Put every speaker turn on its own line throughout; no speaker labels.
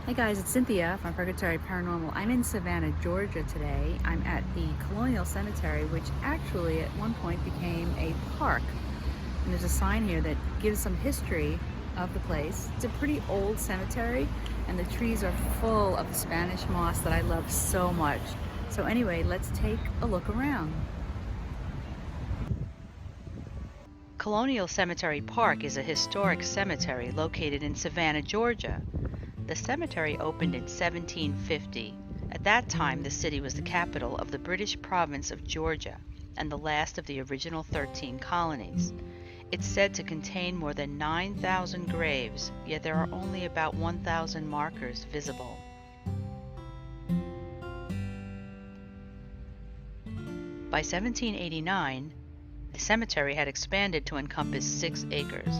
Hey guys, it's Cynthia from Purgatory Paranormal. I'm in Savannah, Georgia today. I'm at the Colonial Cemetery, which actually at one point became a park. And there's a sign here that gives some history of the place. It's a pretty old cemetery, and the trees are full of the Spanish moss that I love so much. So anyway, let's take a look around.
Colonial Cemetery Park is a historic cemetery located in Savannah, Georgia. The cemetery opened in 1750. At that time, the city was the capital of the British province of Georgia and the last of the original 13 colonies. It's said to contain more than 9,000 graves, yet there are only about 1,000 markers visible. By 1789, the cemetery had expanded to encompass 6 acres.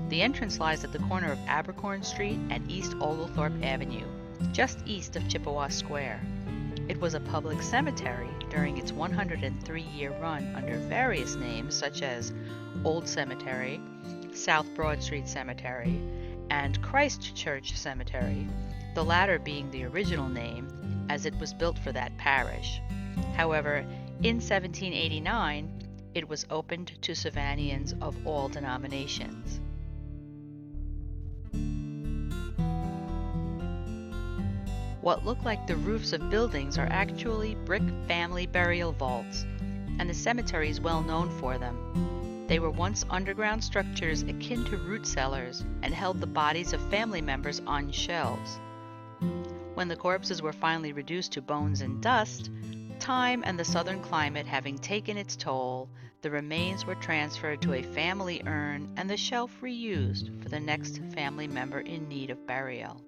The entrance lies at the corner of Abercorn Street and East Oglethorpe Avenue, just east of Chippewa Square. It was a public cemetery during its 103-year run under various names such as Old Cemetery, South Broad Street Cemetery, and Christ Church Cemetery, the latter being the original name as it was built for that parish. However, in 1789, it was opened to Savannians of all denominations. What look like the roofs of buildings are actually brick family burial vaults, and the cemetery is well known for them. They were once underground structures akin to root cellars and held the bodies of family members on shelves. When the corpses were finally reduced to bones and dust, time and the southern climate having taken its toll, the remains were transferred to a family urn and the shelf reused for the next family member in need of burial.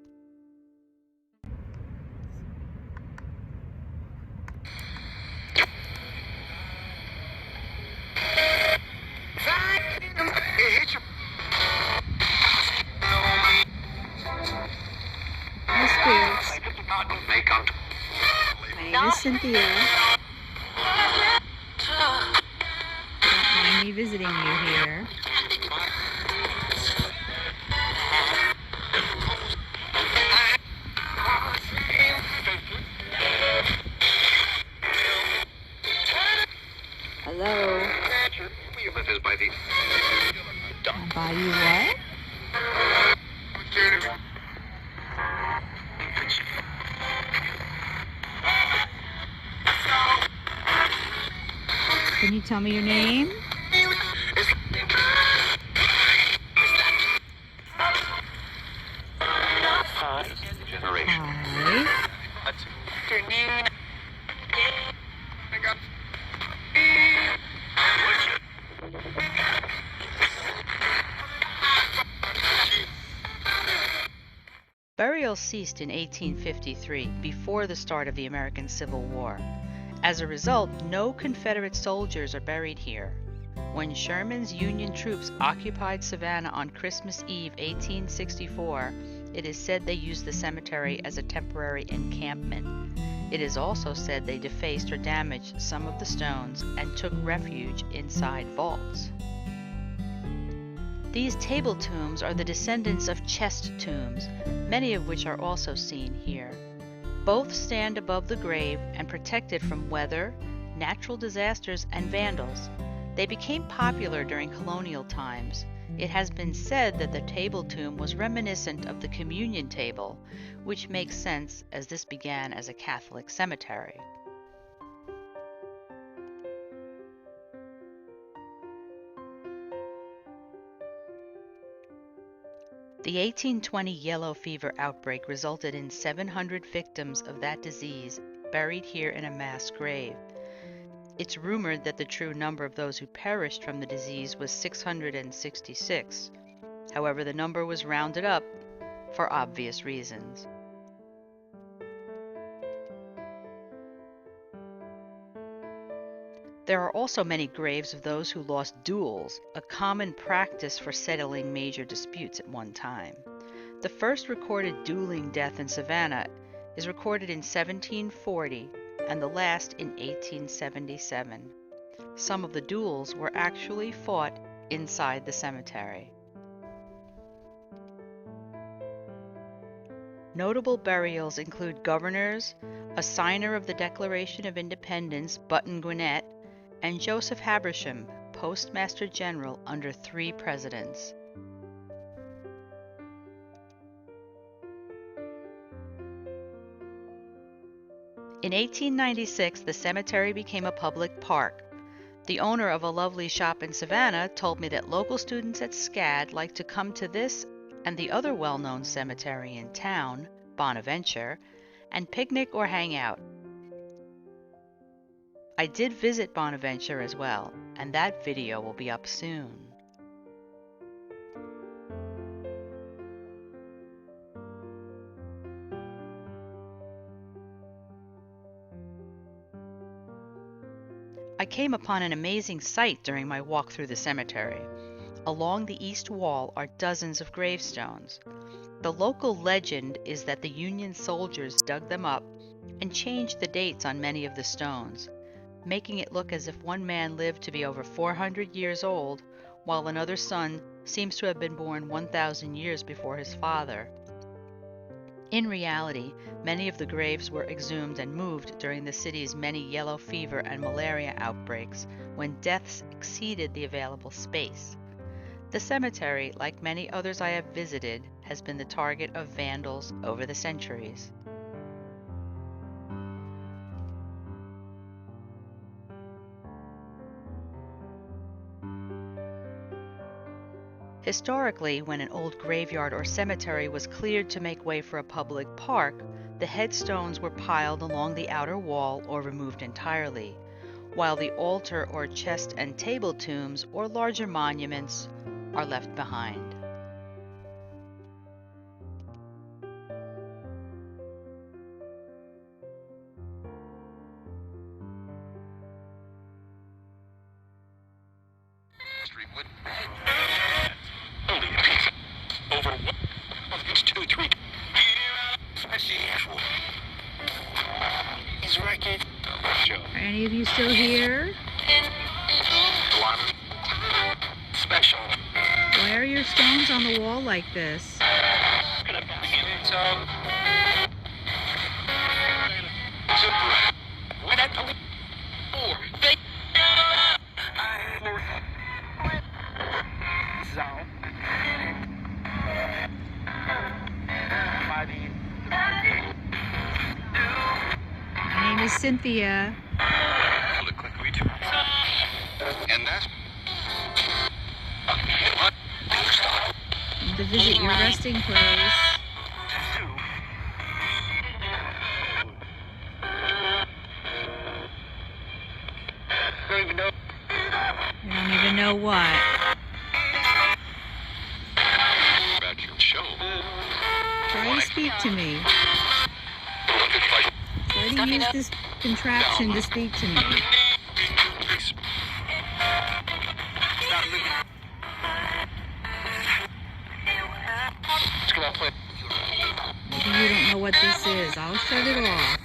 Hi spirits. My name is Cynthia. Don't mind me visiting you here. Hello. By you what? Can you tell me your name? Hi.
Burials ceased in 1853, before the start of the American Civil War. As a result, no Confederate soldiers are buried here. When Sherman's Union troops occupied Savannah on Christmas Eve 1864, it is said they used the cemetery as a temporary encampment. It is also said they defaced or damaged some of the stones and took refuge inside vaults. These table tombs are the descendants of chest tombs, many of which are also seen here. Both stand above the grave and protected from weather, natural disasters, and vandals. They became popular during colonial times. It has been said that the table tomb was reminiscent of the communion table, which makes sense as this began as a Catholic cemetery. The 1820 yellow fever outbreak resulted in 700 victims of that disease buried here in a mass grave. It's rumored that the true number of those who perished from the disease was 666. However, the number was rounded up for obvious reasons. There are also many graves of those who lost duels, a common practice for settling major disputes at one time. The first recorded dueling death in Savannah is recorded in 1740 and the last in 1877. Some of the duels were actually fought inside the cemetery. Notable burials include governors, a signer of the Declaration of Independence, Button Gwinnett, and Joseph Habersham, Postmaster General under 3 presidents. In 1896, the cemetery became a public park. The owner of a lovely shop in Savannah told me that local students at SCAD like to come to this and the other well-known cemetery in town, Bonaventure, and picnic or hang out. I did visit Bonaventure as well, and that video will be up soon. I came upon an amazing sight during my walk through the cemetery. Along the east wall are dozens of gravestones. The local legend is that the Union soldiers dug them up and changed the dates on many of the stones, making it look as if one man lived to be over 400 years old, while another son seems to have been born 1,000 years before his father. In reality, many of the graves were exhumed and moved during the city's many yellow fever and malaria outbreaks when deaths exceeded the available space. The cemetery, like many others I have visited, has been the target of vandals over the centuries. Historically, when an old graveyard or cemetery was cleared to make way for a public park, the headstones were piled along the outer wall or removed entirely, while the altar or chest and table tombs or larger monuments are left behind.
Are any of you still here?
Special.
Why are your stones on the wall like this? My name is Cynthia.
And that's
To visit your resting place. You don't even know what.
about your show.
Try to speak to me. Try to use this contraption to speak to me. Maybe you don't know what this is. I'll shut it off.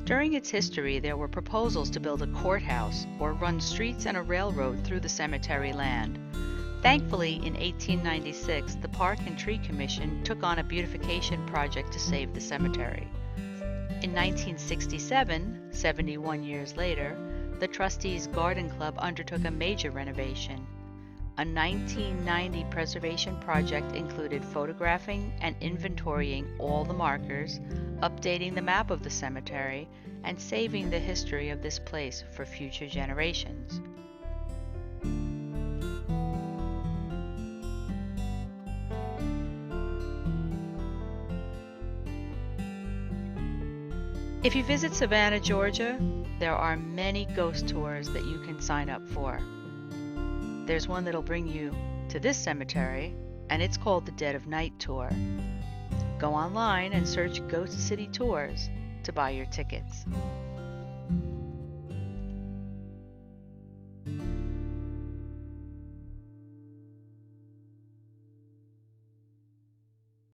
During its history, there were proposals to build a courthouse or run streets and a railroad through the cemetery land. Thankfully, in 1896, the Park and Tree Commission took on a beautification project to save the cemetery. In 1967, 71 years later, the Trustees Garden Club undertook a major renovation. A 1990 preservation project included photographing and inventorying all the markers, updating the map of the cemetery, and saving the history of this place for future generations. If you visit Savannah, Georgia, there are many ghost tours that you can sign up for. There's one that'll bring you to this cemetery, and it's called the Dead of Night Tour. Go online and search Ghost City Tours to buy your tickets.